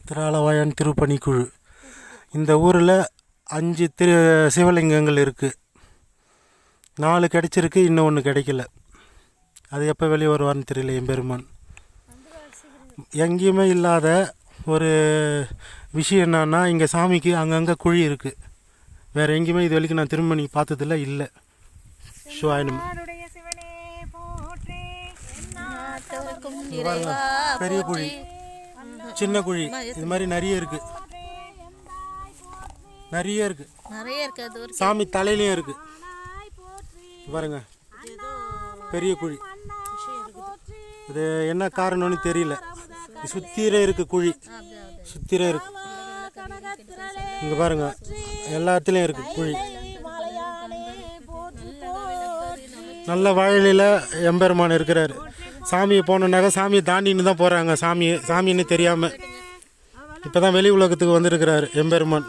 திராலவாயான் திருப்பணிக்குழு. இந்த ஊரில் 5 சிவலிங்கங்கள் இருக்குது. 4 கிடச்சிருக்கு, இன்னும் 1 கிடைக்கல. அது எப்போ வெளியே வருவார்னு தெரியல. எம்பெருமான் எங்கேயுமே இல்லாத ஒரு விஷயம் என்னன்னா, இங்கே சாமிக்கு அங்கங்கே குழி இருக்குது. வேறு எங்கேயுமே இது வரைக்கும் நான் திரும்ப நீங்கள் பார்த்ததில்ல. இல்லை சிவாயனம் பெரிய குழி, சின்ன குழி, இது மாதிரி நிறைய இருக்குது. சாமி தலையிலையும் இருக்குது. பாருங்க, பெரிய குழி. இது என்ன காரணம்னு தெரியல. சுத்திர இருக்கு குழி, சுத்திர இருக்கு. இங்க பாருங்க, எல்லா இடத்துலையும் இருக்கு குழி. நல்ல வாழையில எம்பெருமான் இருக்கிறாரு. சாமியை போனோன்னாக்கா சாமியை தாண்டின்னு தான் போகிறாங்க. சாமின்னு தெரியாமல் இப்போ தான் வெளி உலகத்துக்கு வந்திருக்கிறாரு எம்பெருமான்.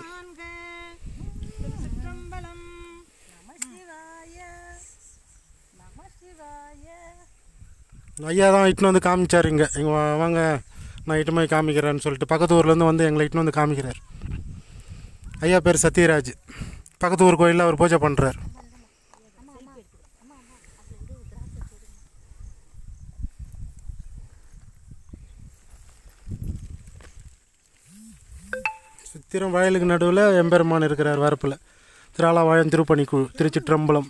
ஐயா தான் இட்டுன்னு வந்து காமிச்சார். இங்கே வாங்க, நான் இட்டு போய் காமிக்கிறேன்னு சொல்லிட்டு பக்கத்து ஊர்லேருந்து வந்து எங்களை இட்டுன்னு வந்து காமிக்கிறார். ஐயா பேர் சத்யராஜ். பக்கத்து ஊர் கோயிலில் அவர் பூஜை பண்ணுறார். சித்திரம் வயலுக்கு நடுவில் எம்பெருமான் இருக்கிறார் வரப்பில். திராலவாயான் திருப்பணிக்குழு, திருச்சிற்றம்பலம்.